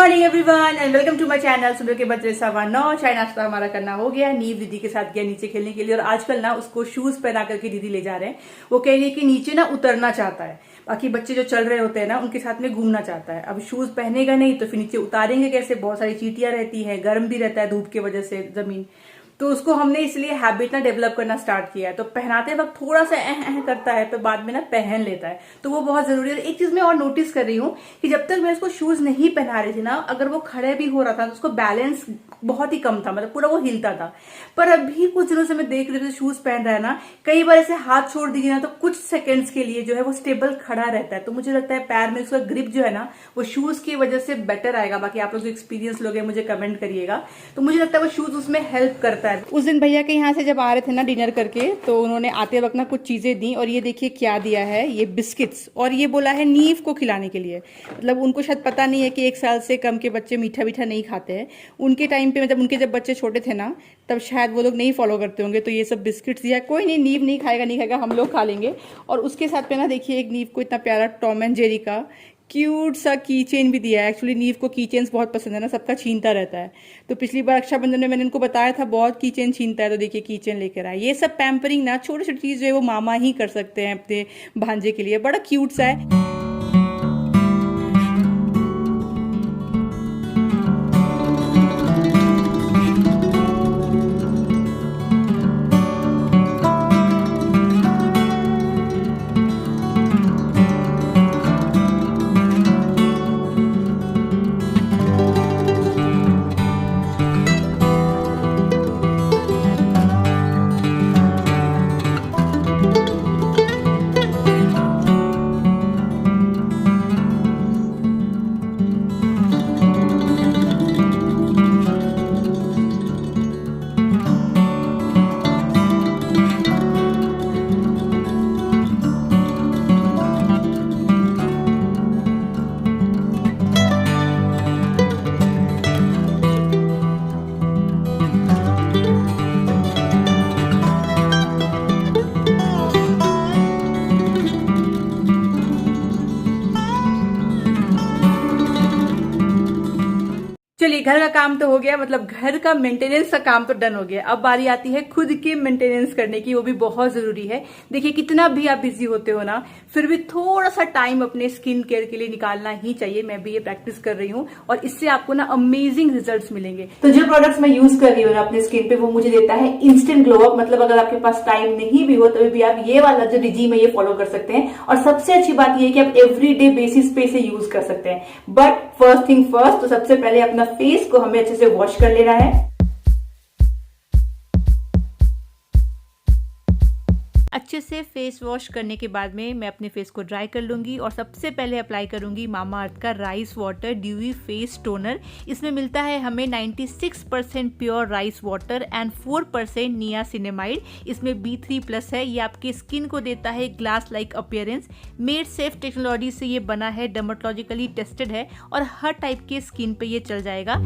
Morning everyone and welcome to my channel. सुबह के बजे 9:15 चाय नाश्ता हमारा करना हो गया। नीव दीदी के साथ गया नीचे खेलने के लिए और आजकल ना उसको शूज पहना करके दीदी ले जा रहे हैं। वो कह रही है कि नीचे ना उतरना चाहता है। बाकी बच्चे जो चल रहे होते हैं ना उनके साथ में घूमना चाहता है। अब शूज पहनेगा नहीं तो फिर नीचे उतारेंगे कैसे? बहुत सारी चींटियां रहती है, गर्म भी रहता है धूप की वजह से जमीन। तो उसको हमने इसलिए हैबिट ना डेवलप करना स्टार्ट किया है। तो पहनाते वक्त थोड़ा सा एह करता है तो बाद में ना पहन लेता है, तो वो बहुत जरूरी है। एक चीज मैं और नोटिस कर रही हूँ कि जब तक मैं उसको शूज नहीं पहना रही थी ना, अगर वो खड़े भी हो रहा था तो उसको बैलेंस बहुत ही कम था, मतलब पूरा वो हिलता था। पर अभी कुछ दिनों से मैं देख रही थी शूज पहन रहा है ना, कई बार ऐसे हाथ छोड़ दीजिए ना तो कुछ सेकेंड्स के लिए जो है वो स्टेबल खड़ा रहता है। तो मुझे लगता है पैर में उसका ग्रिप जो है ना वो शूज की वजह से बेटर आएगा। बाकी आप लोग जो एक्सपीरियंस लोगे मुझे कमेंट करिएगा। तो मुझे लगता है वो शूज उसमें हेल्प करता है। उस दिन भैया के यहाँ से जब आ रहे थे ना डिनर करके, तो उन्होंने आते वक्त ना कुछ चीजें दी और ये देखिए क्या दिया है, ये बिस्किट्स। और ये बोला है नीव को खिलाने के लिए। मतलब उनको शायद पता नहीं है कि 1 साल से कम के बच्चे मीठा मीठा नहीं खाते हैं। उनके टाइम पे मतलब उनके जब बच्चे छोटे थे ना तब शायद वो लोग नहीं फॉलो करते होंगे। तो ये सब बिस्किट्स दिया। कोई नहीं, नीव नहीं खाएगा, हम लोग खा लेंगे। और उसके साथ में ना देखिए एक नीव को इतना प्यारा टॉम एंड जेरी का क्यूट सा की चेन भी दिया है। एक्चुअली नीव को की चेन्स बहुत पसंद है ना, सबका छीनता रहता है। तो पिछली बार रक्षाबंधन में मैंने इनको बताया था बहुत की चेन छीनता है, तो देखिए की चेन लेकर आए। ये सब पैम्परिंग ना छोटी छोटी चीज जो है वो मामा ही कर सकते हैं अपने भांजे के लिए। बड़ा क्यूट सा है। चलिए घर का काम तो हो गया, मतलब घर का मेंटेनेंस का काम तो डन हो गया। अब बारी आती है खुद के मेंटेनेंस करने की, वो भी बहुत जरूरी है। देखिए कितना भी आप बिजी होते हो ना, फिर भी थोड़ा सा टाइम अपने स्किन केयर के लिए निकालना ही चाहिए। मैं भी ये प्रैक्टिस कर रही हूँ और इससे आपको ना अमेजिंग रिजल्ट्स मिलेंगे। तो जो प्रोडक्ट्स मैं यूज कर रही हूँ अपने स्किन पे वो मुझे देता है इंस्टेंट ग्लो अप। मतलब अगर आपके पास टाइम नहीं भी हो तभी भी आप ये वाला जो रिजीम है ये फॉलो कर सकते हैं। और सबसे अच्छी बात ये है कि आप एवरीडे बेसिस पे इसे यूज कर सकते हैं। बट फर्स्ट थिंग फर्स्ट, तो सबसे पहले अपना फेस को हमें अच्छे से वॉश कर लेना है। अच्छे से फेस वॉश करने के बाद में मैं अपने फेस को ड्राई कर लूंगी और सबसे पहले अप्लाई करूंगी मामाअर्थ का rice water dewy face toner. इसमें मिलता है हमें 96% pure rice water and 4% niacinamide. इसमें B3+ है। ये आपके स्किन को देता है glass like appearance. Made safe technology से ये बना है, डर्मेटोलॉजिकली टेस्टेड है और हर टाइप के स्किन पे ये चल जाएगा।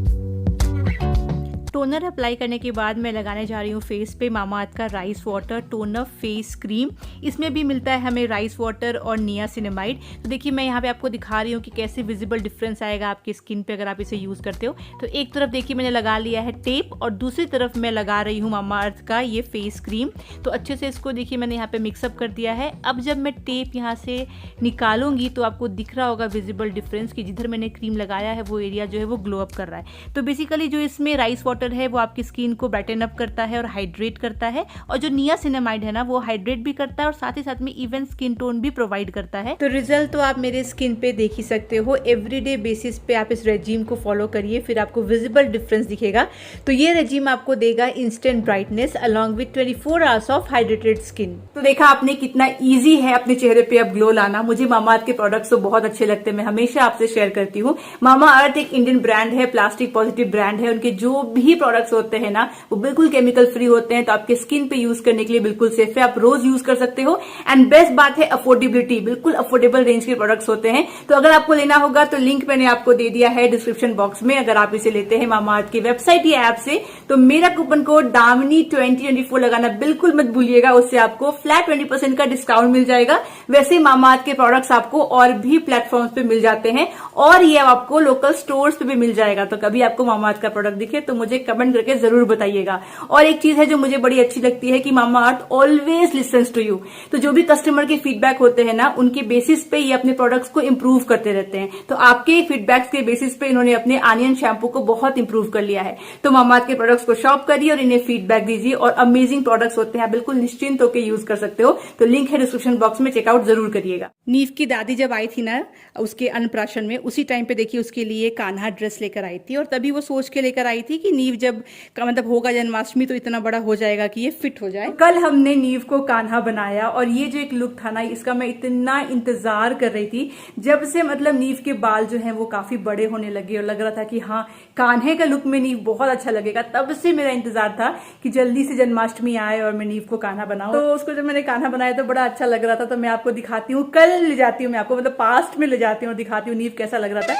टोनर अप्लाई करने के बाद मैं लगाने जा रही हूँ फेस पे मामाअर्थ का rice water toner face cream. इसमें भी मिलता है हमें राइस वाटर और नियासिनेमाइड। तो देखिए मैं यहाँ पे आपको दिखा रही हूँ कि कैसे विजिबल डिफरेंस आएगा आपकी स्किन पे अगर आप इसे यूज करते हो। तो एक तरफ देखिए मैंने लगा लिया है टेप और दूसरी तरफ मैं लगा रही हूँ मामाअर्थ का ये फेस क्रीम। तो अच्छे से इसको देखिए मैंने यहाँ पे मिक्सअप कर दिया है। अब जब मैं टेप यहाँ से निकालूंगी तो आपको दिख रहा होगा विजिबल डिफरेंस कि जिधर मैंने क्रीम लगाया है वो एरिया जो है वो ग्लो अप कर रहा है। तो बेसिकली जो इसमें राइस वाटर है वो आपकी स्किन को ब्राइटन अप करता है और हाइड्रेट करता है, और जो नियासिनेमाइड है ना वो हाइड्रेट भी करता है और साथ ही साथ में इवन स्किन टोन भी प्रोवाइड करता है। तो रिजल्ट तो आप मेरे स्किन पे देख ही सकते हो। एवरीडे बेसिस पे आप इस रेजिम को फॉलो करिए, फिर आपको विजिबल डिफरेंस दिखेगा। तो ये रेजिम आपको देगा instant brightness along with 24 hours of hydrated skin. तो देखा आपने कितना ईजी है अपने चेहरे पे अब ग्लो लाना। मुझे मामाअर्थ के प्रोडक्ट्स तो बहुत अच्छे लगते हैं, मैं हमेशा आपसे शेयर करती हूँ। मामाअर्थ एक इंडियन ब्रांड है, प्लास्टिक पॉजिटिव ब्रांड है। उनके जो भी प्रोडक्ट्स होते हैं ना वो बिल्कुल केमिकल फ्री होते हैं, तो आपके स्किन पे यूज करने के लिए बिल्कुल सेफ है, आप रोज यूज कर सकते हो। एंड बेस्ट बात है अफोर्डेबिलिटी, बिल्कुल अफोर्डेबल रेंज के प्रोडक्ट्स होते हैं। तो अगर आपको लेना होगा तो लिंक मैंने आपको दे दिया है डिस्क्रिप्शन बॉक्स में। अगर आप इसे लेते हैं मामाअर्थ की वेबसाइट या ऐप से तो मेरा कूपन कोड दामिनी 2024 लगाना बिल्कुल मत भूलिएगा, उससे आपको फ्लैट 20% का डिस्काउंट मिल जाएगा। वैसे मामाअर्थ के प्रोडक्ट्स आपको और भी प्लेटफॉर्म्स पे मिल जाते हैं और ये आपको लोकल स्टोर्स पे भी मिल जाएगा। तो कभी आपको मामाअर्थ का प्रोडक्ट दिखे तो मुझे कमेंट करके जरूर बताइएगा। और एक चीज है जो मुझे बड़ी अच्छी लगती है कि Mamaearth always listens to you. तो जो भी कस्टमर के फीडबैक होते हैं ना उनके बेसिस पे ये अपने प्रोडक्ट्स को इम्प्रूव करते रहते हैं। तो आपके फीडबैक्स के बेसिस पे इन्होंने अपने आनियन शैम्पू को बहुत इंप्रूव कर लिया है। तो मामाअर्थ के प्रोडक्ट्स को शॉप करिए और इन्हें फीडबैक दीजिए, और अमेजिंग प्रोडक्ट्स होते हैं, बिल्कुल निश्चिंत होकर यूज कर सकते हो। तो लिंक है डिस्क्रिप्शन बॉक्स में, चेकआउट जरूर करिएगा। नीव की दादी जब आई थी ना उसके अन्नप्राशन में, उसी टाइम पे देखिए उसके लिए कान्हा ड्रेस लेकर आई थी, और तभी वो सोच के लेकर आई थी कि नीव जब मतलब होगा जन्माष्टमी तो इतना बड़ा हो जाएगा कि ये फिट हो जाए। कल हमने नीव को कान्हा बनाया और ये जो एक लुक था ना इसका मैं इतना इंतजार कर रही थी। जब से मतलब नीव के बाल जो है वो काफी बड़े होने लगे और लग रहा था कि हाँ कान्हे का लुक में नीव बहुत अच्छा लगेगा, तब से मेरा इंतजार था कि जल्दी से जन्माष्टमी आए और मैं नीव को कान्हा बनाऊं। तो उसको जब मैंने कान्हा बनाया तो बड़ा अच्छा लग रहा था। तो मैं आपको दिखाती हूँ, कल ले जाती हूँ मैं आपको, मतलब पास्ट में ले जाती हूँ और दिखाती हूँ नीव कैसा लग रहा था।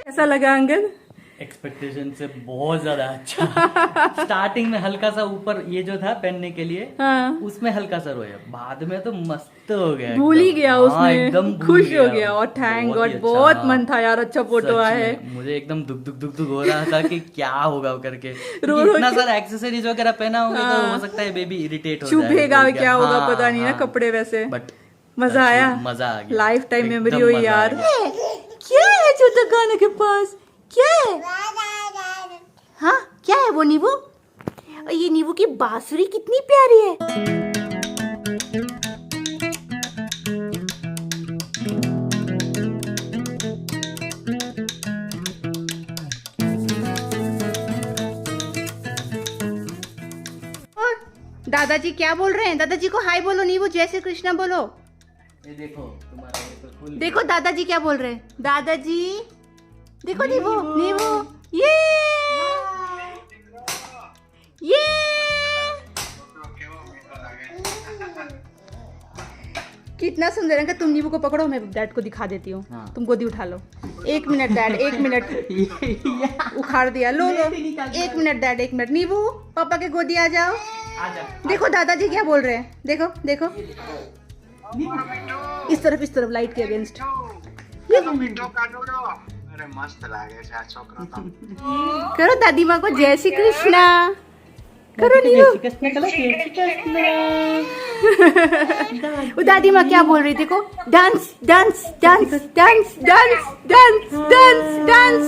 कैसा लगा अंगद? एक्सपेक्टेशन से बहुत ज्यादा अच्छा। स्टार्टिंग में हल्का सा ऊपर ये जो था पहनने के लिए उसमें हल्का सा रोया, बाद में तो मस्त हो गया, भूल ही गया उसमें, एकदम खुश हो गया। और थैंक गॉड बहुत मन था यार, अच्छा फोटो आया है। मुझे एकदम दुख दुख दुख दुख हो रहा था कि क्या होगा करके, इतना सारा एक्सेसरीज वगैरह पहना होगा तो हो सकता है बेबी इरिटेट हो जाए, चुभेगा क्या होगा पता नहीं ना कपड़े वैसे। बट मजा आया, मजा आ गया, लाइफ टाइम मेमोरी हुई यार। क्या है छोटा गाने के पास, क्या है? हाँ क्या है वो नींबू? ये नींबू की बांसुरी कितनी प्यारी है। दादाजी क्या बोल रहे हैं? दादाजी को हाय बोलो नींबू, जय श्री कृष्णा बोलो। ये देखो तुम्हारा ये तो खुल देखो दादाजी क्या बोल रहे हैं। दादाजी देखो नींबू, नींबू ये कितना सुंदर है। तुम नींबू को पकड़ो, मैं डैड को दिखा देती हूँ। हाँ। तुम गोदी उठा लो। 1 मिनट डैड, 1 मिनट। उखाड़ दिया, लो लो। 1 मिनट डैड, 1 मिनट। नींबू पापा के गोदी आ जाओ। देखो दादाजी क्या बोल रहे हैं, देखो देखो इस तरफ लाइट के अगेंस्ट। अरे मस्त लागे छा छोकरा तो। करो दादी माँ को जय श्री कृष्णा करो नींबू। वो दादी माँ क्या बोल रही, देखो dance dance dance dance dance dance dance dance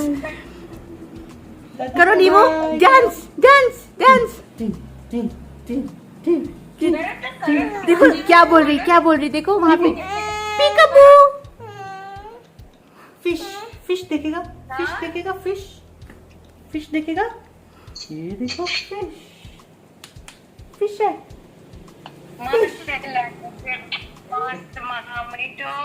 करो नींबू, डांस डांस डांस। देखो क्या बोल रही देखो वहां पे पीकाबू। फिश फिश देखेगा, फिश देखेगा, फिश फिश देखेगा। ये देखो फिश। फिश है। मस्त लागते, मस्त महामिठो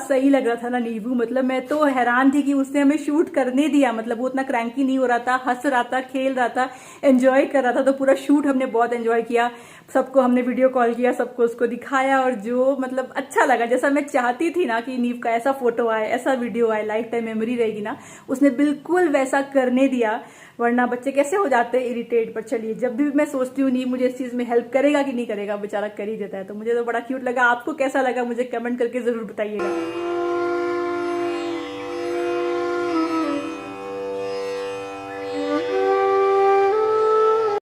सही लग रहा था ना नींबू, मतलब मैं तो हैरान थी कि उसने हमें शूट करने दिया। मतलब वो उतना क्रैंकी नहीं हो रहा था, हंस रहा था, खेल रहा था, एंजॉय कर रहा था। तो पूरा शूट हमने बहुत एंजॉय किया, सबको हमने वीडियो कॉल किया, सबको उसको दिखाया, और जो मतलब अच्छा लगा, जैसा मैं चाहती थी ना कि नीव का ऐसा फोटो आए, ऐसा वीडियो आए, लाइफ टाइम मेमोरी रहेगी ना, उसने बिल्कुल वैसा करने दिया। वरना बच्चे कैसे हो जाते हैं इरिटेट। पर चलिए, जब भी मैं सोचती हूँ नीव मुझे इस चीज में हेल्प करेगा कि नहीं करेगा, बेचारा कर ही देता है। तो मुझे तो बड़ा क्यूट लगा। आपको कैसा लगा मुझे कमेंट करके जरूर बताइएगा।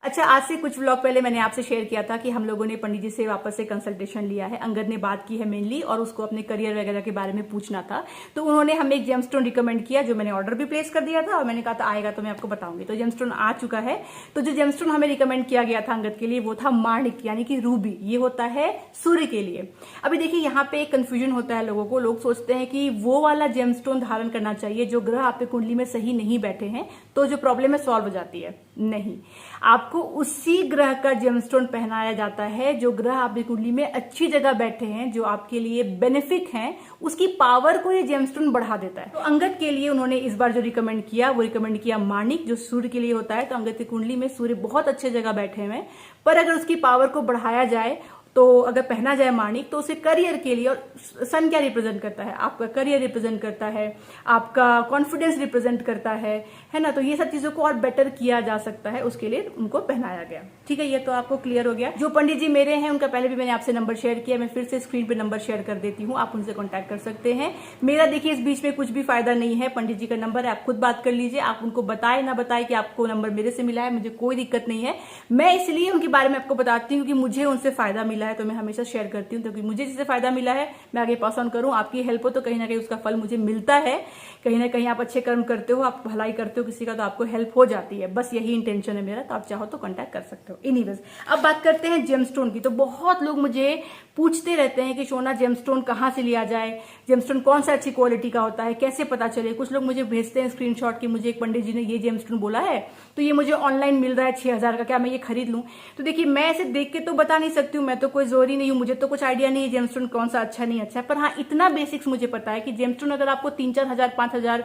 अच्छा, आज से कुछ व्लॉग पहले मैंने आपसे शेयर किया था कि हम लोगों ने पंडित जी से वापस से कंसल्टेशन लिया है। अंगद ने बात की है मेनली, और उसको अपने करियर वगैरह के बारे में पूछना था। तो उन्होंने हमें एक जेमस्टोन रिकमेंड किया, जो मैंने ऑर्डर भी प्लेस कर दिया था, और मैंने कहा था आएगा तो मैं आपको बताऊंगी। तो जेमस्टोन आ चुका है। तो जो जेमस्टोन हमें रिकमेंड किया गया था अंगद के लिए, वो था माणिक, यानी कि रूबी। ये होता है सूर्य के लिए। अभी देखिए, यहाँ पे एक कंफ्यूजन होता है लोगों को। लोग सोचते हैं कि वो वाला जेमस्टोन धारण करना चाहिए जो ग्रह आपके कुंडली में सही नहीं बैठे हैं, तो जो प्रॉब्लम है सॉल्व हो जाती है। नहीं, आपको उसी ग्रह का जेमस्टोन पहनाया जाता है जो ग्रह आपकी कुंडली में अच्छी जगह बैठे हैं, जो आपके लिए बेनिफिक हैं, उसकी पावर को ये जेमस्टोन बढ़ा देता है। तो अंगद के लिए उन्होंने इस बार जो रिकमेंड किया, वो रिकमेंड किया माणिक, जो सूर्य के लिए होता है। तो अंगद की कुंडली में सूर्य बहुत अच्छे जगह बैठे हुए हैं, पर अगर उसकी पावर को बढ़ाया जाए, तो अगर पहना जाए माणिक, तो उसे करियर के लिए, और सन क्या रिप्रेजेंट करता है? आपका करियर रिप्रेजेंट करता है, आपका कॉन्फिडेंस रिप्रेजेंट करता है ना। तो ये सब चीजों को और बेटर किया जा सकता है, उसके लिए उनको पहनाया गया। ठीक है, ये तो आपको क्लियर हो गया। जो पंडित जी मेरे हैं, उनका पहले भी मैंने आपसे नंबर शेयर किया, मैं फिर से स्क्रीन पे नंबर शेयर कर देती हूँ, आप उनसे कॉन्टैक्ट कर सकते हैं। मेरा देखिए इस बीच में कुछ भी फायदा नहीं है। पंडित जी का नंबर है, आप खुद बात कर लीजिए। आप उनको बताए ना बताए कि आपको नंबर मेरे से मिला है, मुझे कोई दिक्कत नहीं है। मैं इसलिए उनके बारे में आपको बताती हूँ कि मुझे उनसे फायदा मिला है, तो मैं हमेशा शेयर करती हूँ। क्योंकि मुझे जिससे फायदा मिला है मैं आगे पास ऑन करूँ। आपकी हेल्प हो तो कहीं ना कहीं उसका फल मुझे मिलता है। कहीं ना कहीं आप अच्छे कर्म करते हो, आप भलाई करते हो किसी का, तो आपको हेल्प हो जाती है। बस यही इंटेंशन है मेरा। तो आप चाहो तो कांटेक्ट कर सकते हो। एनीवेज, अब बात करते हैं जेमस्टोन की। तो बहुत लोग मुझे पूछते रहते हैं कि सोना जेमस्टोन कहाँ से लिया जाए, जेमस्टोन कौन सा अच्छी क्वालिटी का होता है, कैसे पता चले। कुछ लोग मुझे भेजते हैं स्क्रीनशॉट कि मुझे एक पंडित जी ने ये जेमस्टोन बोला है, तो ये मुझे ऑनलाइन मिल रहा है 6000 का, क्या मैं ये खरीद लूं? तो देखिए, मैं ऐसे देख के तो बता नहीं सकती हूँ, मैं तो कोई जोरी नहीं हूँ, मुझे तो कुछ आइडिया नहीं है जेमस्टोन कौन सा अच्छा नहीं अच्छा है। पर हाँ, इतना बेसिक्स मुझे पता है कि जेमस्टोन अगर आपको 3-4 हजार, 5 हजार,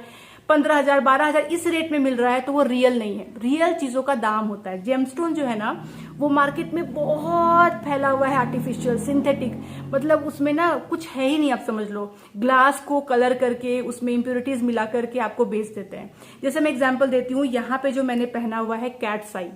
15,000, 12,000 इस रेट में मिल रहा है, तो वो रियल नहीं है। रियल चीजों का दाम होता है। जेमस्टोन जो है ना, वो मार्केट में बहुत फैला हुआ है, आर्टिफिशियल, सिंथेटिक, मतलब उसमें ना कुछ है ही नहीं। आप समझ लो, ग्लास को कलर करके उसमें इंप्योरिटीज मिला करके आपको बेच देते हैं। जैसे मैं एग्जांपल देती हूँ, यहाँ पे जो मैंने पहना हुआ है कैट्स आई,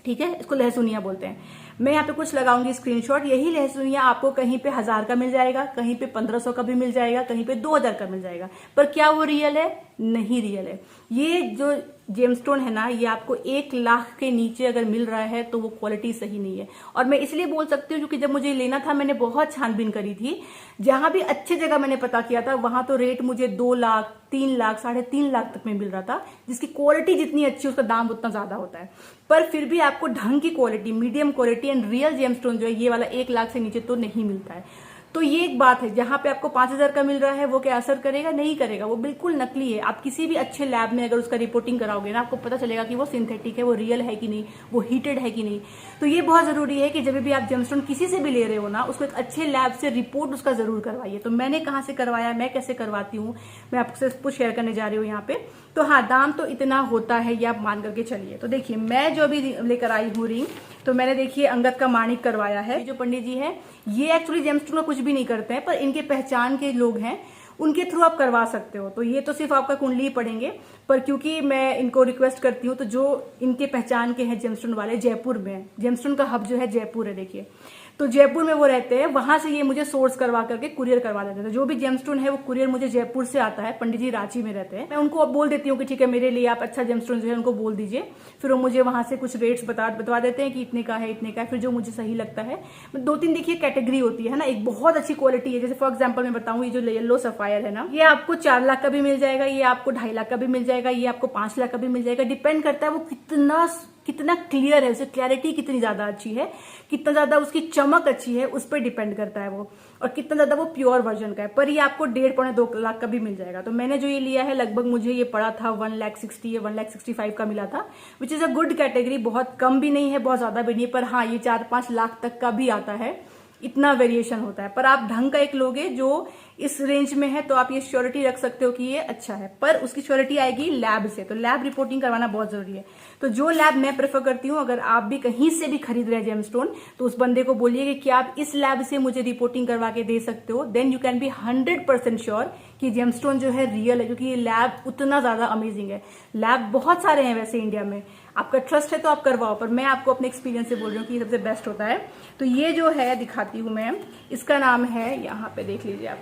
ठीक है, इसको लहसुनिया बोलते हैं। मैं यहाँ पे कुछ लगाऊंगी स्क्रीनशॉट। यही लहसुनिया आपको कहीं पे 1000 का मिल जाएगा, कहीं पे 1500 का भी मिल जाएगा, कहीं पे 2000 का मिल जाएगा। पर क्या वो रियल है? नहीं रियल है। ये जो जेमस्टोन है ना, ये आपको 1 लाख के नीचे अगर मिल रहा है तो वो क्वालिटी सही नहीं है। और मैं इसलिए बोल सकती हूँ क्योंकि जब मुझे लेना था, मैंने बहुत छानबीन करी थी। जहां भी अच्छे जगह मैंने पता किया था, वहां तो रेट मुझे 2 लाख, 3 लाख, 3.5 लाख तक में मिल रहा था। जिसकी क्वालिटी जितनी अच्छी, उसका दाम उतना ज्यादा होता है। पर फिर भी आपको ढंग की quality, medium quality and real gemstone जो है, ये वाला 1 लाख से नीचे तो नहीं मिलता है। तो ये एक बात है। जहां पे आपको 5000 का मिल रहा है, वो क्या असर करेगा? नहीं करेगा, वो बिल्कुल नकली है। आप किसी भी अच्छे लैब में अगर उसका रिपोर्टिंग कराओगे ना, आपको पता चलेगा कि वो सिंथेटिक है, वो रियल है कि नहीं, वो हीटेड है कि नहीं। तो ये बहुत जरूरी है कि जब भी आप जेमस्टोन किसी से भी ले रहे हो ना, उसको एक अच्छे लैब से रिपोर्ट उसका जरूर करवाइए। तो मैंने कहाँ से करवाया, मैं कैसे करवाती हूँ, मैं आपसे कुछ शेयर करने जा रही हूँ यहाँ पे। तो हाँ, दाम तो इतना होता है, ये आप मान करके चलिए। तो देखिए, मैं जो अभी लेकर आई हूँ रिंग, तो मैंने देखिए अंगद का माणिक करवाया है। जो पंडित जी है, ये एक्चुअली जेमस्टोन का कुछ भी नहीं करते हैं, पर इनके पहचान के लोग हैं, उनके थ्रू आप करवा सकते हो। तो ये तो सिर्फ आपका कुंडली ही पढ़ेंगे, पर क्योंकि मैं इनको रिक्वेस्ट करती हूँ, तो जो इनके पहचान के हैं जेमस्टोन वाले, जयपुर में, जेमस्टोन का हब जो है जयपुर है, देखिए, तो जयपुर में वो रहते हैं, वहां से ये मुझे सोर्स करवा करके कुरियर करवा देते हैं। जो भी जेमस्टोन है वो कुरियर मुझे जयपुर से आता है, पंडित जी रांची में रहते हैं। मैं उनको बोल देती हूँ कि ठीक है, मेरे लिए आप अच्छा जेमस्टोन जो है उनको बोल दीजिए, फिर वो मुझे वहां से कुछ रेट्स बतवा देते हैं कि इतने का है, इतने का है, फिर जो मुझे सही लगता है। 2-3 देखिए कैटेगरी होती है ना, एक बहुत अच्छी क्वालिटी है, जैसे फॉर एग्जाम्पल मैं बताऊँ, ये जो येलो सफायर है ना, ये आपको 4 लाख का भी मिल जाएगा, ये आपको 2.5 लाख का भी मिल जाएगा, ये आपको 5 लाख का भी मिल जाएगा, डिपेंड करता है वो कितना क्लियर है, उसे क्लैरिटी कितनी ज्यादा अच्छी है, कितना ज्यादा उसकी चमक अच्छी है, उस पर डिपेंड करता है वो, और कितना ज्यादा वो प्योर वर्जन का है। पर ये आपको 1.5-2 लाख का भी मिल जाएगा। तो मैंने जो ये लिया है, लगभग मुझे ये पड़ा था 1,60,000 या 1,65,000 का मिला था, which is a good category. बहुत कम भी नहीं है, बहुत ज्यादा भी नहीं है, पर हाँ, ये 4-5 लाख तक का भी आता है, इतना वेरिएशन होता है। पर आप ढंग का एक लोगे जो इस रेंज में है, तो आप ये श्योरिटी रख सकते हो कि ये अच्छा है, पर उसकी श्योरिटी आएगी लैब से, तो लैब रिपोर्टिंग करवाना बहुत जरूरी है। तो जो लैब मैं प्रेफर करती हूँ, अगर आप भी कहीं से भी खरीद रहे हैं जेमस्टोन, तो उस बंदे को बोलिए कि आप इस लैब से मुझे रिपोर्टिंग करवा के दे सकते हो, then you can be 100% sure कि जेमस्टोन जो है रियल है, क्योंकि ये लैब उतना ज्यादा अमेजिंग है। लैब बहुत सारे हैं वैसे इंडिया में, आपका ट्रस्ट है तो आप करवाओ, पर मैं आपको अपने एक्सपीरियंस से बोल रही हूँ कि ये सबसे बेस्ट होता है। तो ये जो है दिखाती हूँ मैं, इसका नाम है, यहाँ पे देख लीजिए आप,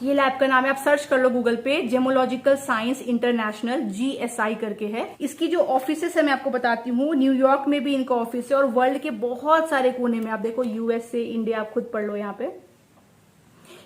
ये लैब का नाम है, आप सर्च कर लो गूगल पे, जेमोलॉजिकल साइंस इंटरनेशनल, GSI करके है। इसकी जो ऑफिसेस है मैं आपको बताती हूँ, न्यूयॉर्क में भी इनका ऑफिस है, और वर्ल्ड के बहुत सारे कोने में, आप देखो USA, इंडिया, आप खुद पढ़ लो यहाँ पे,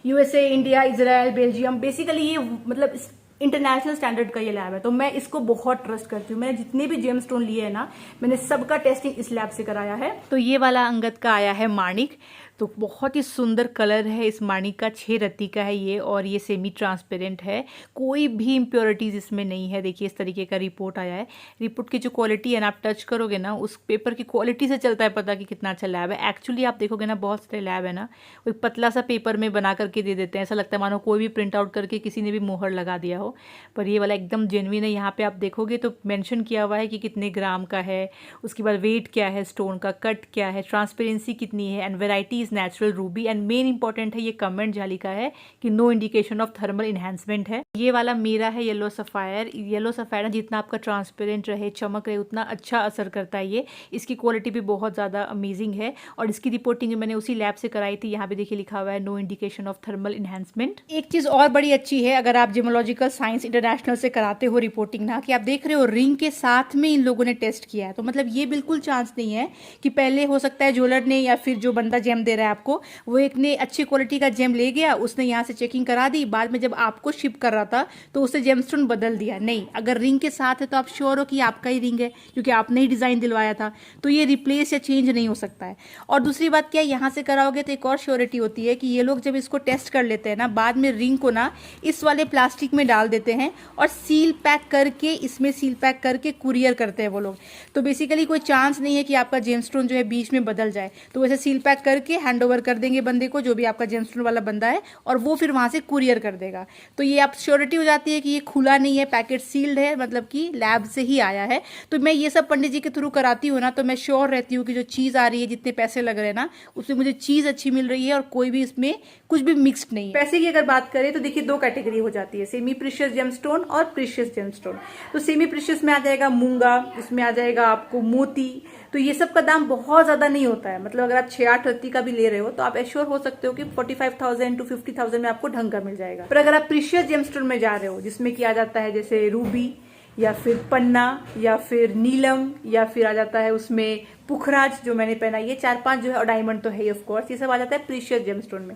USA, India, Israel, Belgium, basically ये मतलब इंटरनेशनल स्टैंडर्ड का ये लैब है। तो मैं इसको बहुत ट्रस्ट करती हूँ। मैंने जितने भी जेमस्टोन लिए है ना, मैंने सबका टेस्टिंग इस लैब से कराया है। तो ये वाला अंगद का आया है माणिक, तो बहुत ही सुंदर कलर है इस माणिक का, 6 रत्ती का है ये, और ये सेमी ट्रांसपेरेंट है, कोई भी इम्प्योरिटीज इसमें नहीं है। देखिए इस तरीके का रिपोर्ट आया है। रिपोर्ट की जो क्वालिटी है ना, आप टच करोगे ना, उस पेपर की क्वालिटी से चलता है पता कि कितना अच्छा लैब है। एक्चुअली आप देखोगे ना, बहुत सारे लैब है ना, वो एक पतला सा पेपर में बना करके दे देते हैं, ऐसा लगता है मानो कोई भी प्रिंट आउट करके किसी ने भी मोहर लगा दिया हो, पर ये वाला एकदम जेन्युइन है। यहाँ पे आप देखोगे तो मेंशन किया हुआ है कि कितने ग्राम का है, उसके बाद वेट क्या है, स्टोन का कट क्या है, ट्रांसपेरेंसी कितनी है, and variety is natural ruby, and main important है ये कमेंट जाली का है कि no indication of thermal enhancement है। ये वाला मेरा है येलो सफायर। येलो सफायर जितना आपका ट्रांसपेरेंट रहे, चमक रहे, उतना अच्छा असर करता है ये। इसकी क्वालिटी भी बहुत ज़्यादा अमेजिंग है, और इसकी रिपोर्टिंग मैंने उसी लैब से कराई थी। यहाँ पे देखिए लिखा हुआ है no indication of thermal enhancement. एक चीज़ और बड़ी अच्छी है, अगर आप जेमोलॉजिकल साइंस इंटरनेशनल से कराते हो रिपोर्टिंग ना, कि आप देख रहे हो रिंग के साथ में इन लोगों ने टेस्ट किया है, तो मतलब ये बिल्कुल चांस नहीं है कि पहले हो सकता है ज्वेलर ने या फिर जो बंदा जेम दे रहा है आपको, वो एक ने अच्छी क्वालिटी का जेम ले गया, उसने यहाँ से चेकिंग करा दी, बाद में जब आपको शिप कर रहा था तो उससे जेमस्टोन बदल दिया। नहीं, अगर रिंग के साथ है तो आप श्योर हो कि आपका ही रिंग है, क्योंकि आपने ही डिजाइन दिलवाया था, तो ये रिप्लेस या चेंज नहीं हो सकता है। और दूसरी बात क्या, यहाँ से कराओगे तो एक और श्योरिटी होती है कि ये लोग जब इसको टेस्ट कर लेते हैं ना, बाद में रिंग को ना इस वाले प्लास्टिक में डाल देते हैं और सील पैक करके, इसमें सील पैक करके कुरियर करते हैं वो लोग। तो बेसिकली कोई चांस नहीं है कि आपका जेमस्टोन जो है बीच में बदल जाए, तो वैसे सील पैक करके हैंड ओवर कर देंगे बंदे को, जो भी आपका जेमस्टोन वाला बंदा है, और वो फिर वहां से कुरियर कर देगा। तो ये आप श्योरिटी हो जाती है कि ये खुला नहीं है, पैकेट सील्ड है, मतलब कि लैब से ही आया है। तो मैं ये सब पंडित जी के थ्रू कराती हूँ ना, तो मैं श्योर रहती हूँ कि जो चीज़ आ रही है, जितने पैसे लग रहे हैं ना, उसमें मुझे चीज़ अच्छी मिल रही है, और कोई भी इसमें कुछ भी मिक्स्ड नहीं है। पैसे की अगर बात करें तो देखिए 2 कैटेगरी हो जाती है, सेमी प्रीशियस जेमस्टोन और प्रीशियस जेमस्टोन। तो सेमी प्रीशियस में आ जाएगा मूंगा, उसमें आ जाएगा आपको मोती, तो ये सब का दाम बहुत ज्यादा नहीं होता है। मतलब अगर आप 6-8 रत्ती का भी ले रहे हो तो आप एश्योर हो सकते हो कि 45,000 to 50,000 में आपको ढंग का मिल जाएगा। पर अगर आप प्रीशियस जेमस्टोन में जा रहे हो, जिसमें किया जाता है जैसे रूबी या फिर पन्ना या फिर नीलम, या फिर आ जाता है उसमें पुखराज जो मैंने पहना, ये 4-5 जो है, और डायमंड तो है ही ऑफ कोर्स, ये सब आ जाता है प्रीशियस जेमस्टोन में।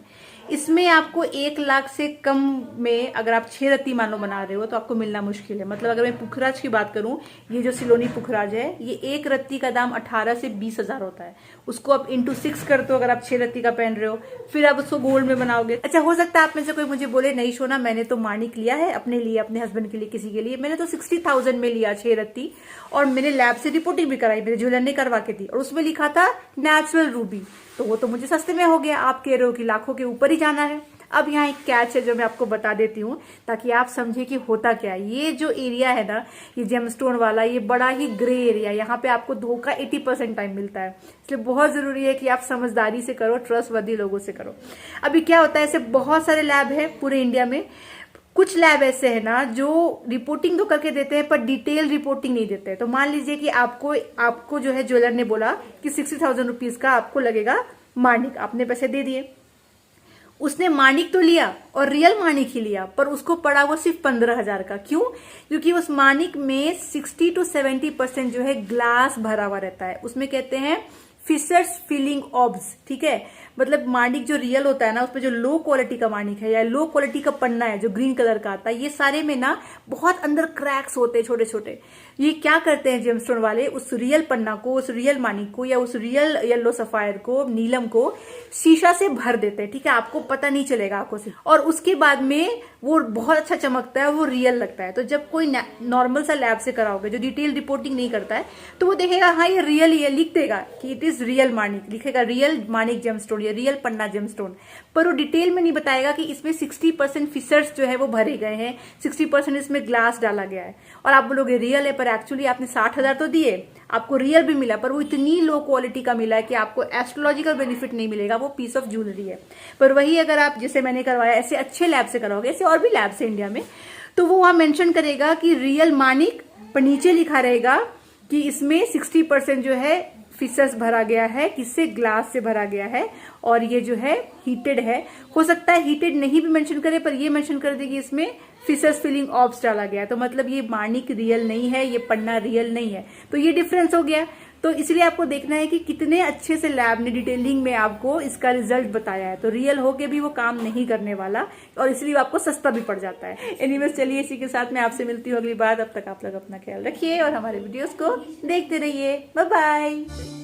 इसमें आपको 1 लाख से कम में अगर आप 6 रत्ती मानो बना रहे हो तो आपको मिलना मुश्किल है। मतलब अगर मैं पुखराज की बात करूं, ये जो सिलोनी पुखराज है, ये 1 रत्ती का दाम 18 से 20,000 होता है। उसको आप इंटू 6 कर दो, अगर आप 6 रत्ती का पहन रहे हो, फिर आप उसको गोल्ड में बनाओगे। अच्छा, हो सकता है आप में से कोई मुझे बोले, नहीं सोना, मैंने तो माणिक लिया है अपने लिए, अपने हस्बैंड के लिए, किसी के लिए, मैंने तो 60,000 में लिया 6 रत्ती, और मैंने लैब से रिपोर्टिंग भी कराई, मेरे ज्वेलर ने करवा के दी, और उसमें लिखा था नेचुरल रूबी, तो वो तो मुझे सस्ते में हो गया। आप कह रहे हो कि लाखों के ऊपर ही जाना है। अब यहाँ एक कैच है जो मैं आपको बता देती हूँ, ताकि आप समझे कि होता क्या है। ये जो एरिया है ना, ये जेमस्टोन वाला, ये बड़ा ही ग्रे एरिया, यहाँ पे आपको धोखा 80% टाइम मिलता है। इसलिए बहुत जरूरी है कि आप समझदारी से करो, ट्रस्टवर्दी लोगों से करो। अभी क्या होता है, ऐसे बहुत सारे लैब है पूरे इंडिया में, कुछ लैब ऐसे है ना जो रिपोर्टिंग तो करके देते हैं पर डिटेल रिपोर्टिंग नहीं देते हैं। तो मान लीजिए कि आपको जो है ज्वेलर ने बोला कि 60,000 रुपीज का आपको लगेगा मानिक, आपने पैसे दे दिए, उसने मानिक तो लिया और रियल मानिक ही लिया, पर उसको पड़ा वो सिर्फ 15,000 का। क्यों? क्योंकि उस मानिक में 60 to 70% जो है ग्लास भरा हुआ रहता है, उसमें कहते हैं फिशर्स फिलिंग ऑब्स, ठीक है। मतलब मानिक जो रियल होता है ना, उसमें जो लो क्वालिटी का मानिक है या लो क्वालिटी का पन्ना है जो ग्रीन कलर का आता है, ये सारे में ना बहुत अंदर क्रैक्स होते हैं छोटे छोटे। ये क्या करते हैं जेमस्टोन वाले, उस रियल पन्ना को, उस रियल मानिक को या उस रियल येलो सफायर को, नीलम को शीशा से भर देते हैं, ठीक है। आपको पता नहीं चलेगा आंखों से, और उसके बाद में वो बहुत अच्छा चमकता है, वो रियल लगता है। तो जब कोई नॉर्मल सा लैब से कराओगे जो डिटेल रिपोर्टिंग नहीं करता है, तो वो देखेगा हाँ ये रियल ही है, लिख देगा कि इट इज रियल मानिक, लिखेगा रियल मानिक जेमस्टोन या रियल पन्ना जेमस्टोन, पर वो डिटेल में नहीं बताएगा कि इसमें 60% फिशर्स जो है वो भरे गए हैं, 60% इसमें ग्लास डाला गया है। और आप बोलोगे रियल है, पर एक्चुअली आपने 60,000 तो दिए, आपको रियल भी मिला, पर वो इतनी लो क्वालिटी का मिला है कि आपको एस्ट्रोलॉजिकल बेनिफिट नहीं मिलेगा, वो पीस ऑफ ज्वेलरी है। पर वही अगर आप जैसे मैंने करवाया ऐसे अच्छे लैब से कराओगे, ऐसे और भी लैब से इंडिया में, तो वो वहां मेंशन करेगा कि रियल मानिक, पर नीचे लिखा रहेगा कि इसमें 60% जो है फिशर्स भरा गया है, किससे, ग्लास से भरा गया है, और ये जो है हीटेड है। हो सकता है हीटेड नहीं भी मेंशन करे, पर ये मेंशन कर दे कि इसमें फिशर्स फिलिंग ऑब्स डाला गया है, तो मतलब ये मानिक रियल नहीं है, ये पन्ना रियल नहीं है। तो ये डिफरेंस हो गया। तो इसलिए आपको देखना है कि कितने अच्छे से लैब ने डिटेलिंग में आपको इसका रिजल्ट बताया है। तो रियल होके भी वो काम नहीं करने वाला, और इसलिए आपको सस्ता भी पड़ जाता है। एनीवेज चलिए, इसी के साथ मैं आपसे मिलती हूँ अगली बार। अब तक आप लोग अपना ख्याल रखिए और हमारे वीडियोस को देखते रहिए। Bye bye.